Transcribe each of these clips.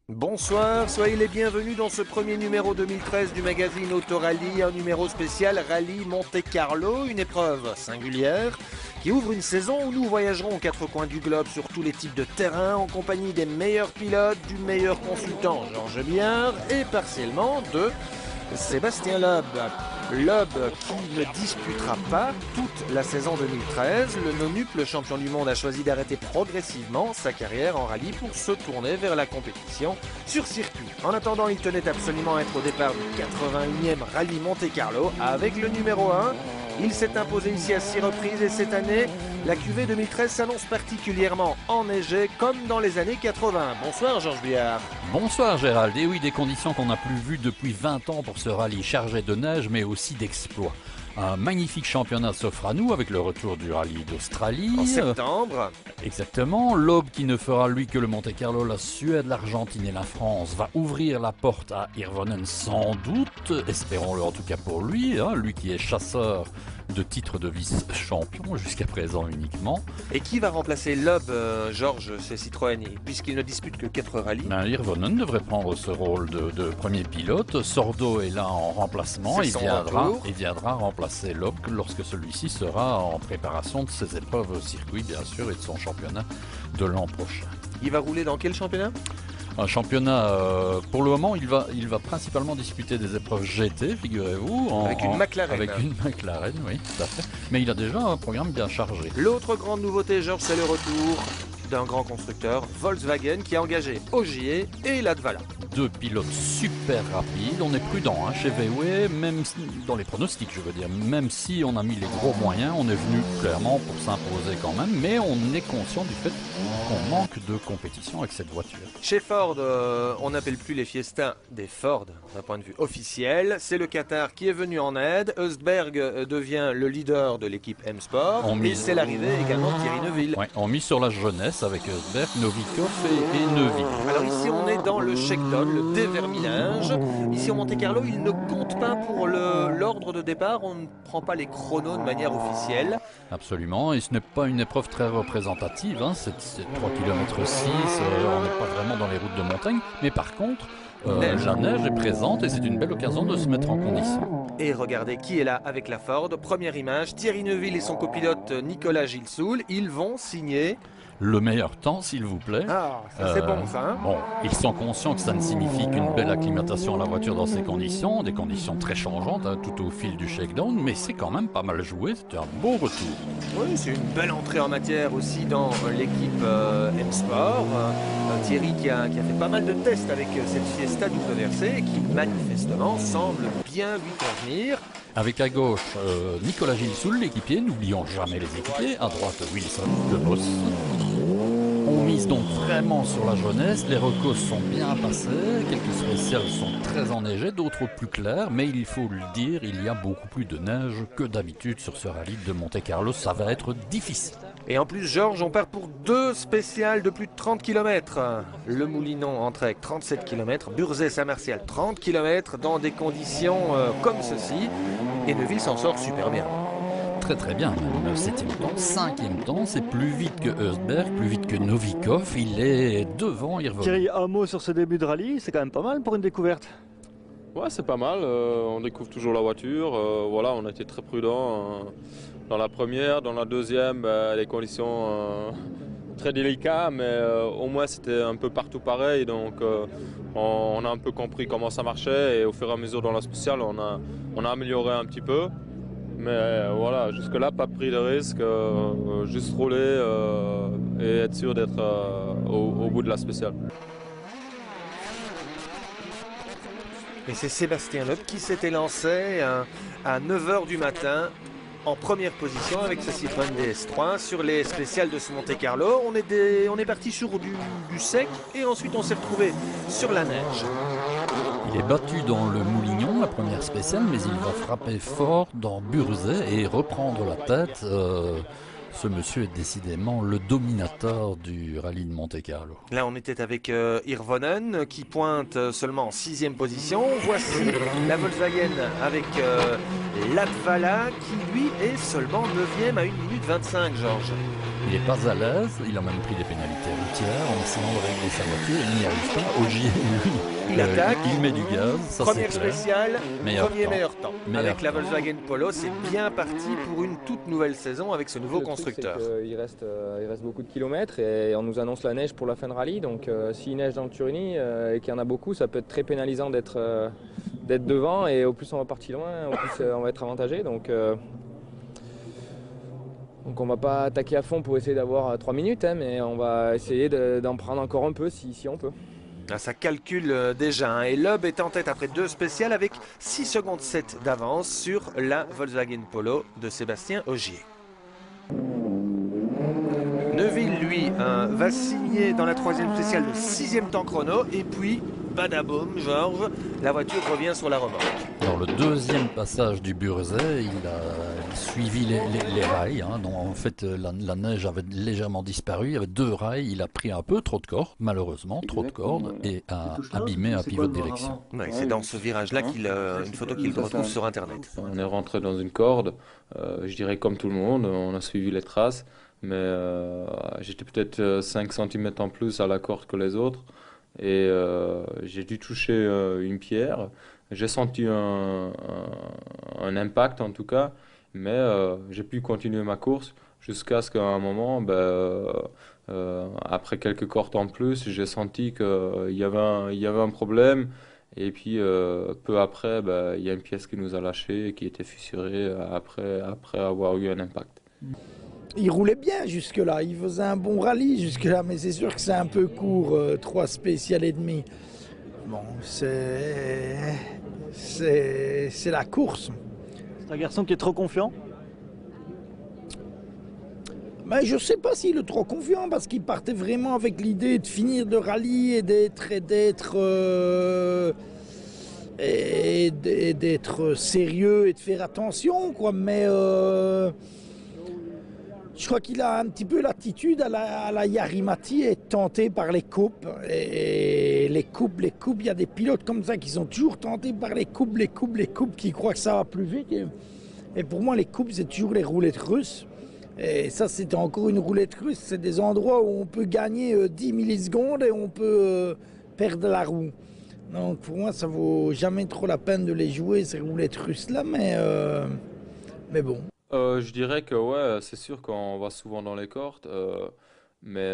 Bonsoir, soyez les bienvenus dans ce premier numéro 2013 du magazine Autorally, un numéro spécial Rallye Monte-Carlo, une épreuve singulière qui ouvre une saison où nous voyagerons aux quatre coins du globe sur tous les types de terrains en compagnie des meilleurs pilotes, du meilleur consultant Georges Biard et partiellement de Sébastien Loeb. Loeb qui ne disputera pas toute la saison 2013. Le nonuple champion du monde a choisi d'arrêter progressivement sa carrière en rallye pour se tourner vers la compétition sur circuit. En attendant, il tenait absolument à être au départ du 81e rallye Monte-Carlo avec le numéro 1. Il s'est imposé ici à 6 reprises et cette année, la QV 2013 s'annonce particulièrement enneigée comme dans les années 80. Bonsoir Georges Biard. Bonsoir Gérald. Et oui, des conditions qu'on n'a plus vues depuis 20 ans pour ce rallye chargé de neige mais aussi d'exploits. Un magnifique championnat s'offre à nous avec le retour du rallye d'Australie. En septembre. Exactement. L'Aube qui ne fera lui que le Monte-Carlo, la Suède, l'Argentine et la France va ouvrir la porte à Hirvonen sans doute. Espérons-le en tout cas pour lui, lui qui est chasseur de titres de vice-champion jusqu'à présent uniquement. Et qui va remplacer Loeb, Georges, chez Citroën, puisqu'il ne dispute que 4 rallyes? Hirvonen devrait prendre ce rôle de premier pilote. Sordo est là en remplacement et viendra remplacer Loeb lorsque celui-ci sera en préparation de ses épreuves au circuit bien sûr et de son championnat de l'an prochain. Il va rouler dans quel championnat? Un championnat, pour le moment, il va principalement disputer des épreuves GT, figurez-vous. Avec une McLaren. Avec une McLaren, oui, tout à fait. Mais il a déjà un programme bien chargé. L'autre grande nouveauté, Georges, c'est le retour d'un grand constructeur, Volkswagen, qui a engagé Ogier et Latvala. 2 pilotes super rapides. On est prudent chez VW, même dans les pronostics, je veux dire. Même si on a mis les gros moyens, on est venu clairement pour s'imposer quand même. Mais on est conscient du fait qu'on manque de compétition avec cette voiture. Chez Ford, on n'appelle plus les Fiesta des Ford, d'un point de vue officiel. C'est le Qatar qui est venu en aide. Eusberg devient le leader de l'équipe M-Sport. Et c'est l'arrivée également de Thierry Neuville. Ouais, on mise sur la jeunesse avec Eusberg, Novikov et Neuville. Alors ici, on est dans le shakedown, le déverminage. Ici au Monte-Carlo, il ne compte pas pour l'ordre de départ. On ne prend pas les chronos de manière officielle. Absolument, et ce n'est pas une épreuve très représentative. C'est 3 km 6, on n'est pas vraiment dans les routes de montagne. Mais par contre, la neige est présente et c'est une belle occasion de se mettre en condition. Et regardez qui est là avec la Ford. Première image, Thierry Neuville et son copilote Nicolas Gilsoul. Ils vont signer le meilleur temps, s'il vous plaît. Ah, ça c'est bon ça. Bon, ils sont conscients que ça ne signifie qu'une belle acclimatation à la voiture dans ces conditions, des conditions très changeantes tout au fil du shakedown, mais c'est quand même pas mal joué, c'était un beau retour. Oui, c'est une belle entrée en matière aussi dans l'équipe M-Sport. Thierry qui a fait pas mal de tests avec cette Fiesta WRC et qui manifestement semble bien lui convenir. Avec à gauche, Nicolas Gilsoul, l'équipier, n'oublions jamais les équipiers, à droite Wilson de Boss. On mise donc vraiment sur la jeunesse, les recos sont bien passés, quelques spéciales sont très enneigées, d'autres plus claires, mais il faut le dire, il y a beaucoup plus de neige que d'habitude sur ce rallye de Monte-Carlo, ça va être difficile. Et en plus, Georges, on part pour 2 spéciales de plus de 30 km. Le Moulinon en trek, 37 km, Burzet-Saint-Martial, 30 km, dans des conditions comme ceci. Et Neuville s'en sort super bien. Très très bien, même 7e temps, 5e temps, c'est plus vite que Eusberg, plus vite que Novikov, il est devant Hirvonen. Thierry, un mot sur ce début de rallye, c'est quand même pas mal pour une découverte. Ouais, c'est pas mal, on découvre toujours la voiture, voilà, on a été très prudent dans la première, dans la deuxième, les conditions très délicates, mais au moins c'était un peu partout pareil, donc on a un peu compris comment ça marchait et au fur et à mesure dans la spéciale, on a amélioré un petit peu. Mais voilà, jusque-là, pas pris de risque, juste rouler et être sûr d'être au bout de la spéciale. Et c'est Sébastien Loeb qui s'était lancé à 9h du matin en première position avec ce Citroën DS3 sur les spéciales de ce Monte-Carlo. On est parti sur du sec et ensuite on s'est retrouvé sur la neige. Il est battu dans le Moulignon, la première spéciale, mais il va frapper fort dans Burzet et reprendre la tête Ce monsieur est décidément le dominateur du rallye de Monte-Carlo. Là, on était avec Hirvonen qui pointe seulement en 6e position. Voici la Volkswagen avec Latvala qui, lui, est seulement 9e à 1 minute 25, Georges. Il n'est pas à l'aise, il a même pris des pénalités routières en essayant de régler sa voiture, il n'y arrive pas. Ogier, lui, il attaque, il met du gaz, ça première c'est clair. spéciale, meilleur temps. Meilleur avec la temps. Volkswagen Polo, c'est bien parti pour une toute nouvelle saison avec ce nouveau constructeur. Il reste beaucoup de kilomètres et on nous annonce la neige pour la fin de rallye. Donc s'il neige dans le Turini et qu'il y en a beaucoup, ça peut être très pénalisant d'être devant et au plus on va partir loin, au plus on va être avantagé. Donc on va pas attaquer à fond pour essayer d'avoir 3 minutes, hein, mais on va essayer d'en prendre encore un peu si on peut. Ça calcule déjà, et Loeb est en tête après 2 spéciales avec 6 secondes 7 d'avance sur la Volkswagen Polo de Sébastien Ogier. Neuville, lui, va signer dans la 3e spéciale le 6e temps chrono, et puis, badaboum, Georges, la voiture revient sur la remorque. Dans le 2e passage du Burzet, il a suivi les rails, hein, dont en fait la neige avait légèrement disparu, il y avait 2 rails, il a pris un peu trop de cordes, malheureusement, trop de cordes, et a abîmé un pivot de direction. Ouais, c'est dans ce virage-là une photo qu'il retrouve sur Internet. On est rentré dans une corde, je dirais comme tout le monde, on a suivi les traces, mais j'étais peut-être 5 cm en plus à la corde que les autres, et j'ai dû toucher une pierre. J'ai senti un impact en tout cas, mais j'ai pu continuer ma course jusqu'à ce qu'à un moment, après quelques cordes en plus, j'ai senti qu'il y avait un problème. Et puis peu après, il y a une pièce qui nous a lâché et qui était fissurée après avoir eu un impact. Il roulait bien jusque-là, il faisait un bon rallye jusque-là, mais c'est sûr que c'est un peu court, 3 spéciales et demi. Bon, c'est la course. C'est un garçon qui est trop confiant. Mais je ne sais pas s'il est trop confiant parce qu'il partait vraiment avec l'idée de finir le rallye et d'être sérieux et de faire attention, quoi. Mais je crois qu'il a un petit peu l'attitude à la Yarimati et tenté par les coupes. Et les coupes, il y a des pilotes comme ça qui sont toujours tentés par les coupes, qui croient que ça va plus vite. Et pour moi, les coupes, c'est toujours les roulettes russes. Et ça, c'est encore une roulette russe. C'est des endroits où on peut gagner 10 millisecondes et on peut perdre la roue. Donc pour moi, ça vaut jamais trop la peine de les jouer, ces roulettes russes-là, mais bon. Je dirais que ouais, c'est sûr qu'on va souvent dans les cordes, mais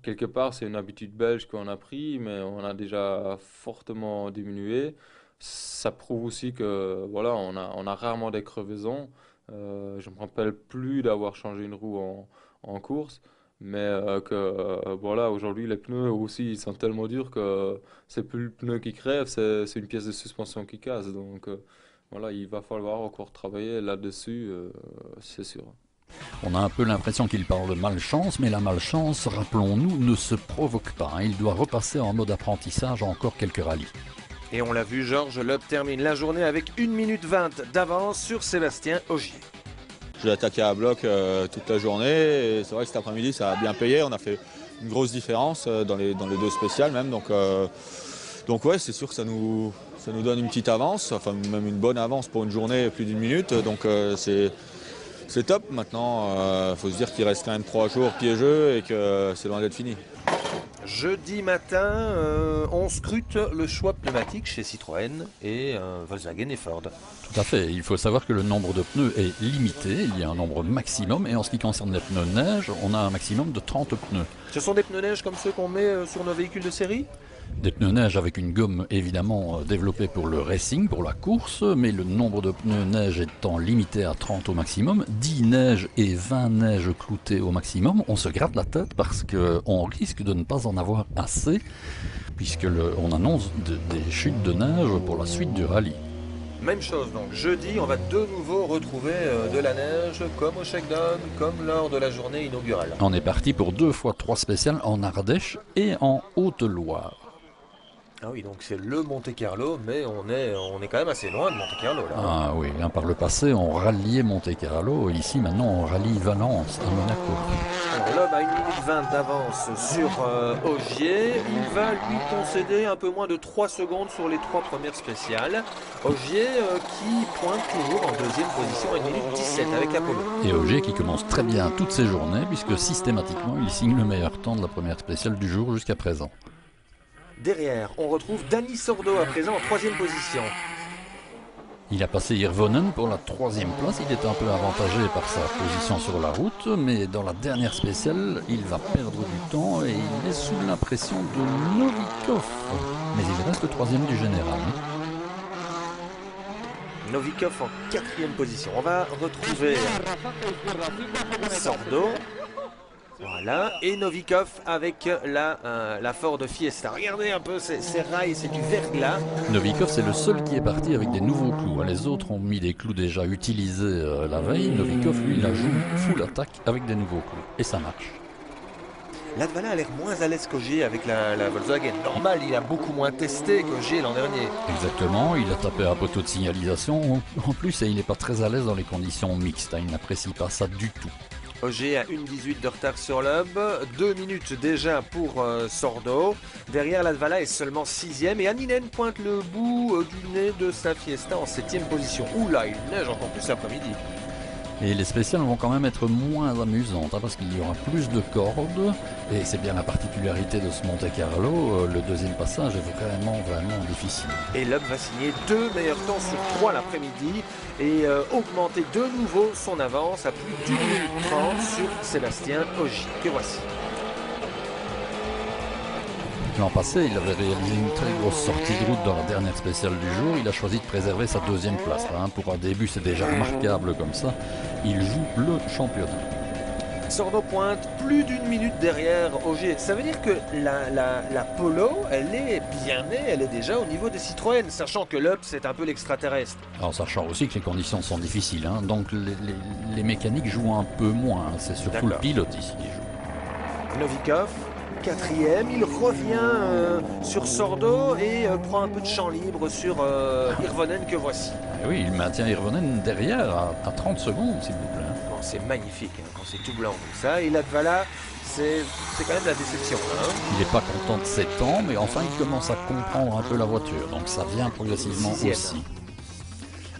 quelque part c'est une habitude belge qu'on a pris, mais on a déjà fortement diminué. Ça prouve aussi que voilà, on a rarement des crevaisons. Je ne me rappelle plus d'avoir changé une roue en course, mais voilà, aujourd'hui les pneus aussi ils sont tellement durs que c'est plus le pneu qui crève, c'est une pièce de suspension qui casse. Donc voilà, il va falloir encore travailler là-dessus, c'est sûr. On a un peu l'impression qu'il parle de malchance, mais la malchance, rappelons-nous, ne se provoque pas. Il doit repasser en mode apprentissage encore quelques rallyes. Et on l'a vu, Georges Loeb termine la journée avec 1 minute 20 d'avance sur Sébastien Ogier. J'ai attaqué à bloc toute la journée et c'est vrai que cet après-midi ça a bien payé. On a fait une grosse différence dans les 2 spéciales même. Donc ouais, c'est sûr que ça nous donne une petite avance, enfin même une bonne avance pour une journée plus d'1 minute. Donc c'est top. Maintenant, faut se dire qu'il reste quand même 3 jours piégeux et que c'est loin d'être fini. Jeudi matin, on scrute le choix pneumatique chez Citroën et Volkswagen et Ford. Tout à fait. Il faut savoir que le nombre de pneus est limité. Il y a un nombre maximum. Et en ce qui concerne les pneus neige, on a un maximum de 30 pneus. Ce sont des pneus neige comme ceux qu'on met sur nos véhicules de série ? Des pneus neige avec une gomme évidemment développée pour le racing, pour la course, mais le nombre de pneus neige étant limité à 30 au maximum, 10 neiges et 20 neiges cloutées au maximum, on se gratte la tête parce qu'on risque de ne pas en avoir assez, puisqu'on annonce des chutes de neige pour la suite du rallye. Même chose, donc jeudi, on va de nouveau retrouver de la neige, comme au Shakedown, comme lors de la journée inaugurale. On est parti pour 2 fois 3 spéciales en Ardèche et en Haute-Loire. Ah oui, donc c'est le Monte Carlo, mais on est quand même assez loin de Monte Carlo là. Ah oui, hein, par le passé, on ralliait Monte Carlo. Ici, maintenant, on rallie Valence à Monaco. Alors l'homme a 1 minute 20 d'avance sur Ogier. Il va lui concéder un peu moins de 3 secondes sur les 3 premières spéciales. Ogier qui pointe toujours en deuxième position à 1 minute 17 avec l'Apollo. Et Ogier qui commence très bien toutes ses journées, puisque systématiquement, il signe le meilleur temps de la première spéciale du jour jusqu'à présent. Derrière, on retrouve Dani Sordo à présent en 3e position. Il a passé Hirvonen pour la 3e place. Il est un peu avantagé par sa position sur la route, mais dans la dernière spéciale, il va perdre du temps et il est sous l'impression de Novikov. Mais il reste le 3e du général. Novikov en 4e position. On va retrouver Sordo. Voilà, et Novikov avec la Ford Fiesta. Regardez un peu ces rails, c'est du verglas. Novikov, c'est le seul qui est parti avec des nouveaux clous. Les autres ont mis des clous déjà utilisés la veille. Novikov, lui, il a joué full attaque avec des nouveaux clous. Et ça marche. Latvala a l'air moins à l'aise qu'Ogier avec la Volkswagen. Normal, il a beaucoup moins testé qu'Ogier l'an dernier. Exactement, il a tapé un poteau de signalisation en plus et il n'est pas très à l'aise dans les conditions mixtes. Il n'apprécie pas ça du tout. Ogier a 1,18 de retard sur l'hub, 2 minutes déjà pour Sordo. Derrière, Latvala est seulement 6e et Anninen pointe le bout du nez de sa Fiesta en 7e position. Oula, il neige encore plus l'après-midi. Et les spéciales vont quand même être moins amusantes parce qu'il y aura plus de cordes et c'est bien la particularité de ce Monte Carlo. Le deuxième passage est vraiment difficile. Et l'homme va signer 2 meilleurs temps sur 3 l'après-midi et augmenter de nouveau son avance à plus d'1 minute 30 sur Sébastien Ogier. Que voici. L'an passé, il avait réalisé une très grosse sortie de route dans la dernière spéciale du jour. Il a choisi de préserver sa 2e place. Pour un début, c'est déjà remarquable comme ça. Il joue le championnat. Sordo pointe plus d'1 minute derrière Ogier. Ça veut dire que la Polo, elle est bien née, elle est déjà au niveau des Citroën, sachant que l'Up, c'est un peu l'extraterrestre. Alors, sachant aussi que les conditions sont difficiles. Donc, les mécaniques jouent un peu moins. C'est surtout le pilote ici qui joue. Novikov, 4e, il revient sur Sordo et prend un peu de champ libre sur Hirvonen que voici. Et oui, il maintient Hirvonen derrière à 30 secondes, s'il vous plaît. Oh, c'est magnifique quand c'est tout blanc comme ça. Et Latvala, c'est quand même de la déception. Il n'est pas content de ses temps, mais enfin il commence à comprendre un peu la voiture. Donc ça vient progressivement 6e. aussi.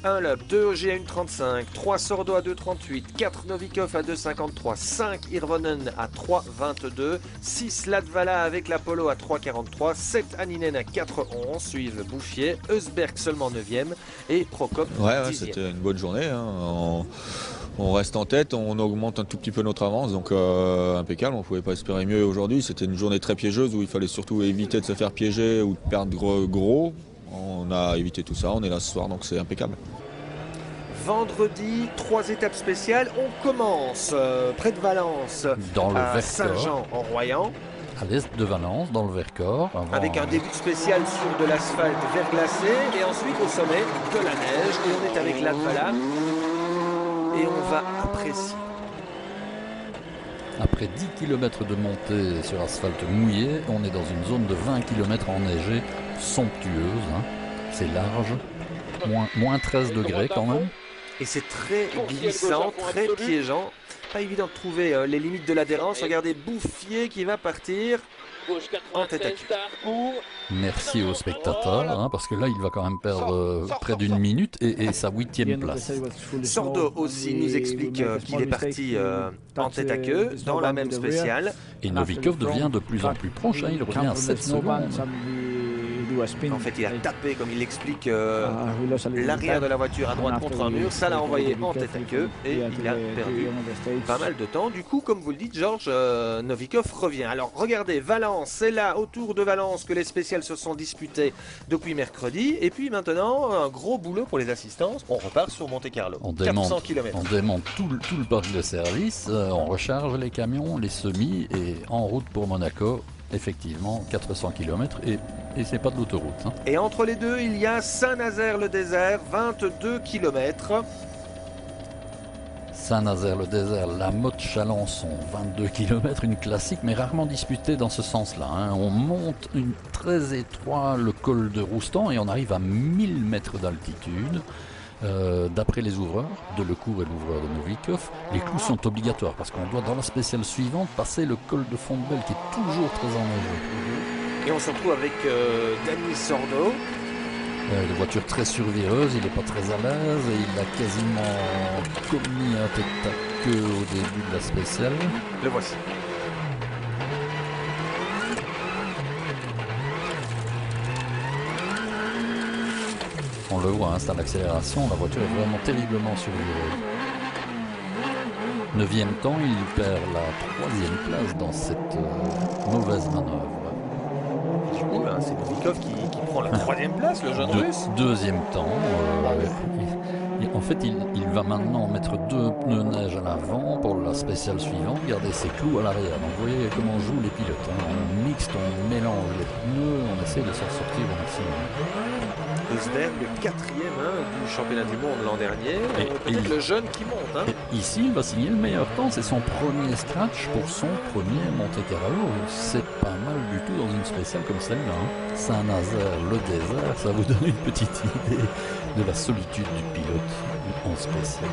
1 Lub, 2 Ogier à 1,35, 3 Sordo à 2,38, 4 Novikov à 2,53, 5 Hirvonen à 3,22, 6 Latvala avec l'Apollo à 3,43, 7 Anninen à 4,11, suivent Bouffier, Eusberg seulement 9e et Prokop 10e. C'était une bonne journée. On reste en tête, on augmente un tout petit peu notre avance, donc impeccable, on ne pouvait pas espérer mieux aujourd'hui. C'était une journée très piégeuse où il fallait surtout éviter de se faire piéger ou de perdre gros. On a évité tout ça, on est là ce soir, donc c'est impeccable. Vendredi, 3 étapes spéciales. On commence près de Valence, dans le à Vercors, Saint-Jean-en-Royan. À l'est de Valence, dans le Vercors. Avec un début spécial sur de l'asphalte verglacé et ensuite au sommet de la neige. Et on est avec Latvala et on va apprécier. Après 10 km de montée sur asphalte mouillé, on est dans une zone de 20 km enneigée, somptueuse. C'est large, moins 13 degrés quand même. Et c'est très glissant, très piégeant. Pas évident de trouver les limites de l'adhérence. Regardez Bouffier qui va partir en tête à queue. Merci aux spectateurs, parce que là il va quand même perdre près d'1 minute et sa 8e place. Sordo aussi nous explique qu'il est parti en tête à queue dans la même spéciale. Et Novikov devient de plus en plus proche, il revient à 7 secondes. En fait, il a tapé, comme il l'explique, l'arrière de la voiture à droite contre un mur. Ça l'a envoyé en tête à queue et il a perdu pas mal de temps. Du coup, comme vous le dites, Georges, Novikov revient. Alors, regardez, Valence, c'est là, autour de Valence, que les spéciales se sont disputées depuis mercredi. Et puis maintenant, un gros boulot pour les assistances. On repart sur Monte Carlo. 400 km. On démonte tout le parc de service, on recharge les camions, les semis et en route pour Monaco. Effectivement, 400 km et c'est pas de l'autoroute. Et entre les deux, il y a Saint-Nazaire-le-Désert, 22 km. Saint-Nazaire-le-Désert, la Motte-Chalençon, 22 km, une classique mais rarement disputée dans ce sens-là. On monte très étroit le col de Roustan et on arrive à 1000 mètres d'altitude. D'après les ouvreurs, de Lecourt et l'ouvreur de Novikov, les clous sont obligatoires parce qu'on doit dans la spéciale suivante passer le col de Fontbelle qui est toujours très enneigé. Et on se retrouve avec Denis Sordo. Une voiture très survireuse, il n'est pas très à l'aise et il a quasiment commis un tête à queue au début de la spéciale. Le voici. On le voit, c'est à l'accélération, la voiture est vraiment terriblement survireuse. 9e temps, il perd la 3e place dans cette mauvaise manœuvre. Du coup, c'est Novikov qui prend la 3e place, le jeune russe. 2e temps. En fait, il va maintenant mettre 2 pneus neige à l'avant pour la spéciale suivante, garder ses clous à l'arrière. Donc vous voyez comment jouent les pilotes. On mixte, on mélange les pneus, on essaie de s'en sortir au maximum. Rosberg, le 4e du championnat du monde l'an dernier. Peut-être le jeune qui monte. Ici, il va signer le meilleur temps. C'est son premier scratch pour son premier Monte-Carlo. C'est pas mal du tout dans une spéciale comme celle-là. Saint-Nazaire, le désert, ça vous donne une petite idée de la solitude du pilote en spécial.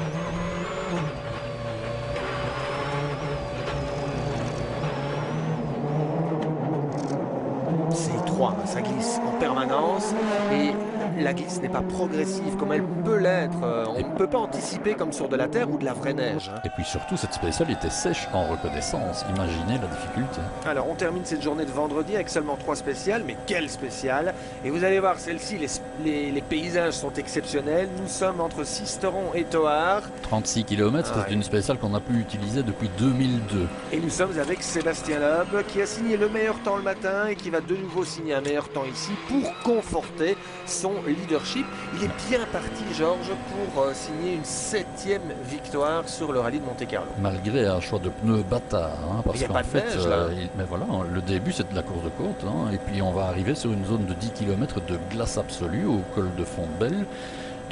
C'est étroit, ça glisse en permanence et la glisse n'est pas progressive comme elle peut l'être. On ne peut pas anticiper comme sur de la terre ou de la vraie neige. Et puis surtout, cette spéciale était sèche en reconnaissance. Imaginez la difficulté. Alors, on termine cette journée de vendredi avec seulement 3 spéciales, mais quelles spéciales! Et vous allez voir, celle-ci, les paysages sont exceptionnels. Nous sommes entre Sisteron et Thoard. 36 km, c'est une spéciale qu'on a pu utiliser depuis 2002. Et nous sommes avec Sébastien Loeb qui a signé le meilleur temps le matin et qui va de nouveau signer un meilleur temps ici pour conforter son leadership. Il est bien parti, Georges, pour signer une 7e victoire sur le rallye de Monte-Carlo. Malgré un choix de pneus bâtard, parce qu'en fait, neige, là. mais voilà, le début c'est de la course de côte, et puis on va arriver sur une zone de 10 km de glace absolue au col de Fontbelle.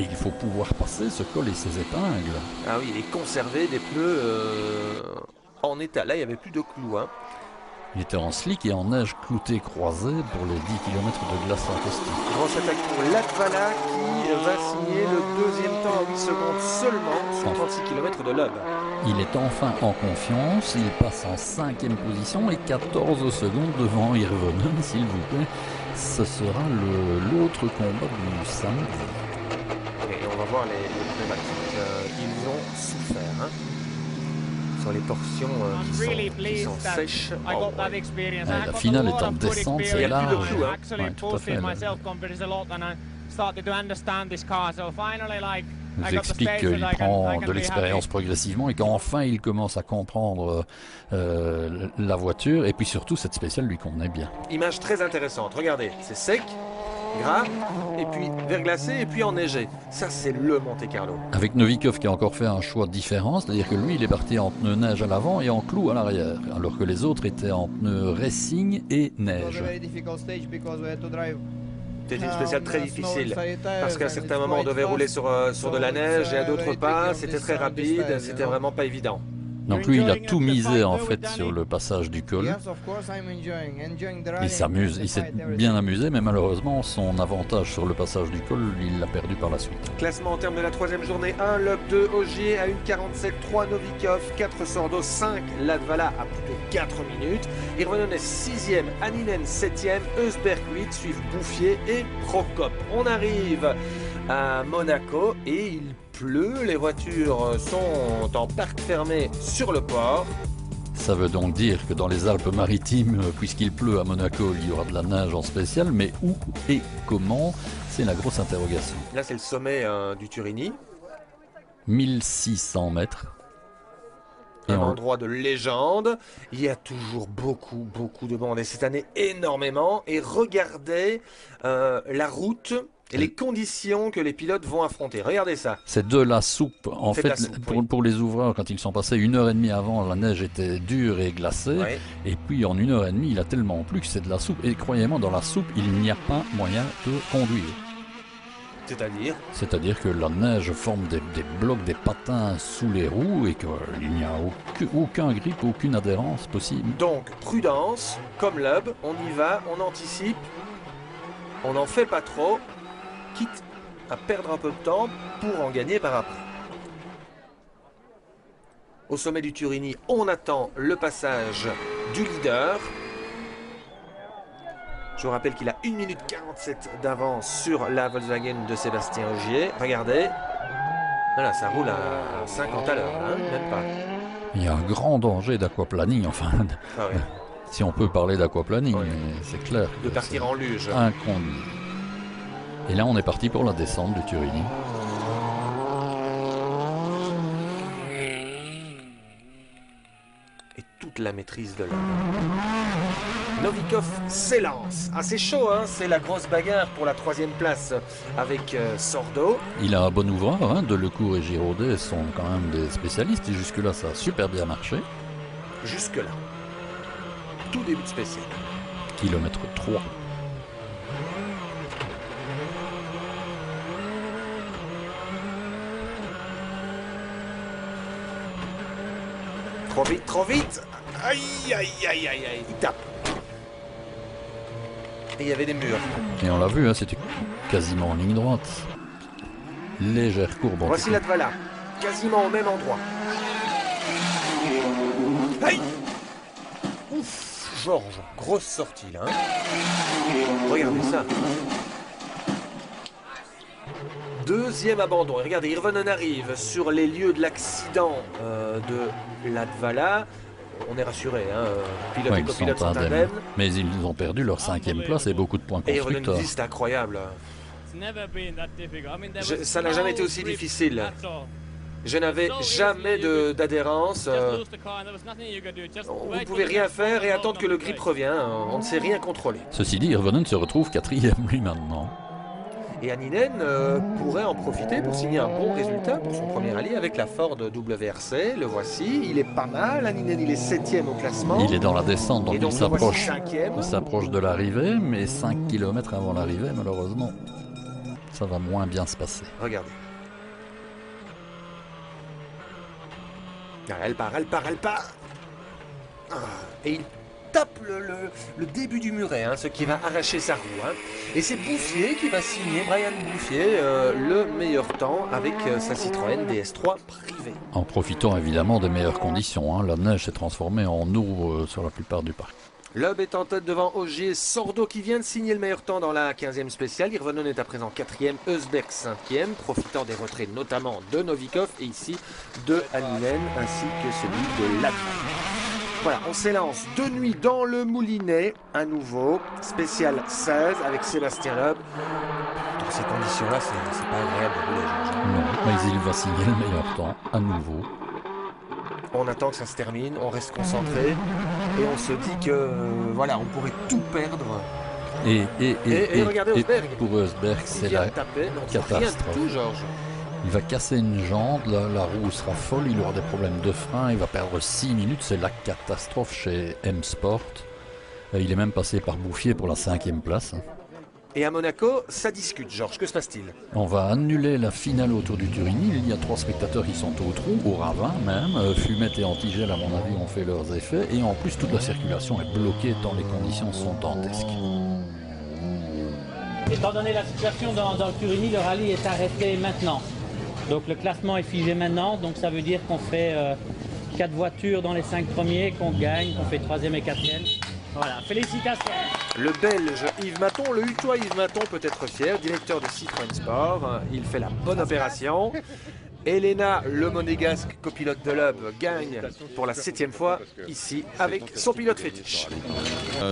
Et il faut pouvoir passer ce col et ses épingles. Ah oui, et conserver des pneus en état. Là, il n'y avait plus de clous. Il était en slick et en neige cloutée croisée pour les 10 km de glace fantastique. Grosse attaque pour Latvala qui va signer le 2e temps à 8 secondes seulement sur 36 km de Loeb. Il est enfin en confiance, il passe en 5e position et 14 secondes devant Hirvonen, s'il vous plaît. Ce sera l'autre combat du samedi. Et on va voir les pneumatiques, ils ont souffert. Sur les portions qui sont sèches. La finale est en descente, c'est large. Ouais, tout à fait. Il nous explique qu'il prend de l'expérience progressivement et qu'enfin il commence à comprendre la voiture. Et puis surtout, cette spéciale lui convenait bien. Image très intéressante. Regardez, c'est sec, gras, et puis verglacé, et puis enneigé. Ça, c'est le Monte-Carlo. Avec Novikov qui a encore fait un choix différent, c'est-à-dire que lui, il est parti en pneus neige à l'avant et en clous à l'arrière, alors que les autres étaient en pneus racing et neige. C'était une spéciale très difficile, parce qu'à certains moments, on devait rouler sur de la neige, et à d'autres pas. C'était très rapide, c'était vraiment pas évident. Donc lui, il a tout misé en fait sur le passage du col. Il s'amuse, il s'est bien amusé, mais malheureusement, son avantage sur le passage du col, il l'a perdu par la suite. Classement en termes de la 3e journée: 1 Loeb, 2 Ogier à 1,47, 3 Novikov, 4 Sordo, 5 Latvala à plus de 4 minutes. Hirvonen est 6e, Anninen 7e, Eusberg 8, suivent Bouffier et Prokop. On arrive à Monaco et il pleut, les voitures sont en parc fermé sur le port. Ça veut donc dire que dans les Alpes-Maritimes, puisqu'il pleut à Monaco, il y aura de la neige en spécial, mais où et comment, c'est la grosse interrogation. Là, c'est le sommet du Turini. 1600 mètres. Un endroit de légende. Il y a toujours beaucoup de monde, et cette année énormément. Et regardez la route et les conditions que les pilotes vont affronter. Regardez ça. C'est de la soupe. En fait, pour les ouvreurs, quand ils sont passés 1h30 avant, la neige était dure et glacée. Oui. Et puis en 1h30, il a tellement plu que c'est de la soupe. Et croyez-moi, dans la soupe, il n'y a pas moyen de conduire. C'est-à-dire que la neige forme des blocs, des patins sous les roues et qu'il n'y a aucun grip, aucune adhérence possible. Donc, prudence, comme l'hub, on y va, on anticipe, on n'en fait pas trop, quitte à perdre un peu de temps pour en gagner par après. Au sommet du Turini, on attend le passage du leader. Je vous rappelle qu'il a 1 minute 47 d'avance sur la Volkswagen de Sébastien Ogier. Regardez. Voilà, ça roule à 50 à l'heure, hein, même pas. Il y a un grand danger d'aquaplaning, enfin, Ah ouais, si on peut parler d'aquaplaning, Oui. mais c'est clair. de que partir en luge. c'est inconnu. Et là, on est parti pour la descente du Turini. Et toute la maîtrise de l'homme. Novikov s'élance. Ah, c'est chaud, hein, c'est la grosse bagarre pour la 3e place avec Sordo. Il a un bon ouvreur, hein, Delecourt et Giraudet sont quand même des spécialistes et jusque-là, ça a super bien marché. Jusque-là. Tout début de spécial. Kilomètre 3. Trop vite, trop vite. Aïe, aïe, aïe, aïe, aïe. Il tape. Et il y avait des murs. Et on l'a vu, hein, c'était quasiment en ligne droite. Légère courbe. en Voici tout la cas. Dvala. Quasiment au même endroit. Aïe. Ouf, Georges. Grosse sortie, là. Hein. Regardez ça. 2e abandon. Et regardez, Hirvonen arrive sur les lieux de l'accident de la Dvala. On est rassuré, hein. Pilote Ouais, et ils copilote sont sont indemnes. indemnes. Mais ils ont perdu leur 5e place et beaucoup de points Et Hirvonen nous constructeurs. dit c'est incroyable. Ça n'a jamais été aussi difficile. Je n'avais jamais d'adhérence. Vous ne pouvez rien faire et attendre que le grip revienne. On ne sait rien contrôler. Ceci dit, Hirvonen se retrouve 4e lui maintenant. Et Anninen pourrait en profiter pour signer un bon résultat pour son premier rallye avec la Ford WRC. Le voici, il est pas mal. Anninen, il est 7e au classement. Il est dans la descente, donc Et donc il le voici s'approche. 5e. Il s'approche de l'arrivée, mais 5 km avant l'arrivée, malheureusement, ça va moins bien se passer. Regardez. Ah, elle part, elle part, elle part. Ah, et il tape le début du muret, hein, ce qui va arracher sa roue. Hein. Et c'est Bouffier qui va signer, Brian Bouffier, le meilleur temps avec sa Citroën DS3 privée. En profitant évidemment des meilleures conditions, hein. La neige s'est transformée en eau sur la plupart du parc. Loeb est en tête devant Ogier, Sordo qui vient de signer le meilleur temps dans la 15e spéciale. Hirvonen est à présent 4e, Eusberg 5e, profitant des retraits notamment de Novikov et ici de Anninen ainsi que celui de Latval. Voilà, on s'élance de nuit dans le Moulinet, à nouveau, spécial 16 avec Sébastien Loeb. Dans ces conditions-là, c'est pas agréable de rouler, Georges. Non, mais il va signer le meilleur temps à nouveau. On attend que ça se termine, on reste concentré et on se dit que voilà, on pourrait tout perdre. Et regardez Eusberg. pour Eusberg, Il c'est vient la de taper, non, c'est rien catastrophe. du tout, Georges. Il va casser une jambe, la roue sera folle, il aura des problèmes de frein, il va perdre 6 minutes, c'est la catastrophe chez M-Sport. Il est même passé par Bouffier pour la 5e place. Et à Monaco, ça discute, Georges. Que se passe-t-il? On va annuler la finale autour du Turini. Il y a 3 spectateurs qui sont au trou, au ravin même. Fumette et Antigel, à mon avis, ont fait leurs effets. Et en plus, toute la circulation est bloquée tant les conditions sont dantesques. Étant donné la situation dans le Turini, le rallye est arrêté maintenant. Donc le classement est figé maintenant. Donc ça veut dire qu'on fait 4 voitures dans les 5 premiers, qu'on gagne, qu'on fait 3e et 4e. Voilà, félicitations. Le Belge Yves Maton, le Hutois Yves Maton peut être fier, directeur de Citroën Sport. Il fait la bonne opération. Elena, le monégasque copilote de Loeb, gagne pour la 7e fois ici avec son pilote fétiche.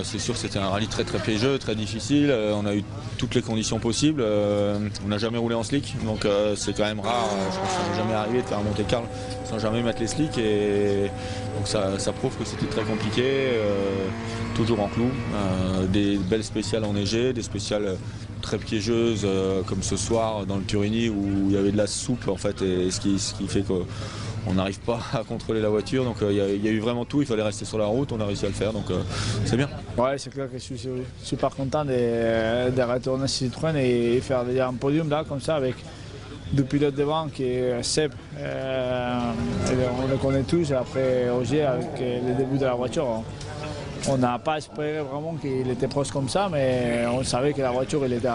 C'est sûr que c'était un rallye très très piégeux, très difficile. On a eu toutes les conditions possibles. On n'a jamais roulé en slick, donc c'est quand même rare. Je pense que ça n'est jamais arrivé de faire un Monte-Carlo sans jamais mettre les slicks. Et donc ça prouve que c'était très compliqué. Toujours en clou. Des belles spéciales enneigées, des spéciales très piégeuses comme ce soir dans le Turini où il y avait de la soupe en fait, et ce qui fait qu'on on n'arrive pas à contrôler la voiture. Donc il y a eu vraiment tout, il fallait rester sur la route, on a réussi à le faire, donc c'est bien. Ouais, c'est clair que je suis super content de retourner sur Citroën et faire déjà un podium là, comme ça, avec deux pilotes devant qui est Seb. On le connaît tous, après Ogier, avec le début de la voiture. On n'a pas espéré vraiment qu'il était proche comme ça, mais on savait que la voiture il était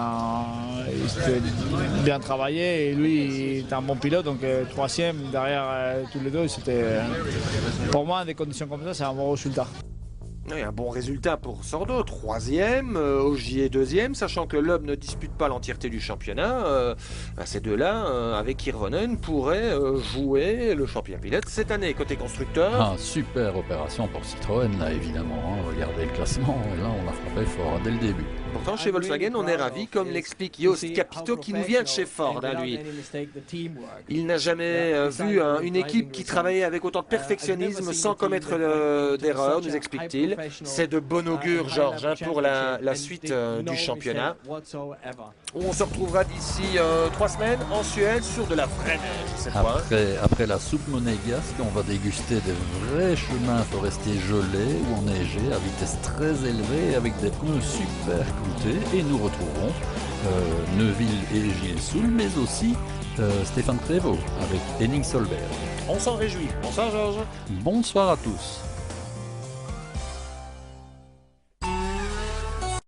bien travaillée et lui il était un bon pilote, donc troisième derrière tous les deux, c'était pour moi des conditions comme ça, c'est un bon résultat. Oui, un bon résultat pour Sordo, 3e, Ogier 2e, sachant que Loeb ne dispute pas l'entièreté du championnat. Ces deux-là, avec Hirvonen, pourraient jouer le champion pilote cette année. Côté constructeur... Ah, super opération pour Citroën, là, évidemment. Hein. Regardez le classement, et là, on a frappé fort dès le début. Pourtant, chez Volkswagen, on est ravi, comme l'explique Jost Capito, qui nous vient de chez Ford, lui. Il n'a jamais vu une équipe qui travaillait avec autant de perfectionnisme sans commettre d'erreurs, nous explique-t-il. C'est de bon augure, Georges, pour la suite du championnat. On se retrouvera d'ici 3 semaines en Suède sur de la vraie neige cette fois. Après la soupe monégasque, on va déguster des vrais chemins forestiers gelés ou enneigés à vitesse très élevée avec des pneus super cloutés. Et nous retrouverons Neuville et Gilles Soul, mais aussi Stéphane Prévost avec Henning Solberg. On s'en réjouit. Bonsoir Georges. Bonsoir à tous.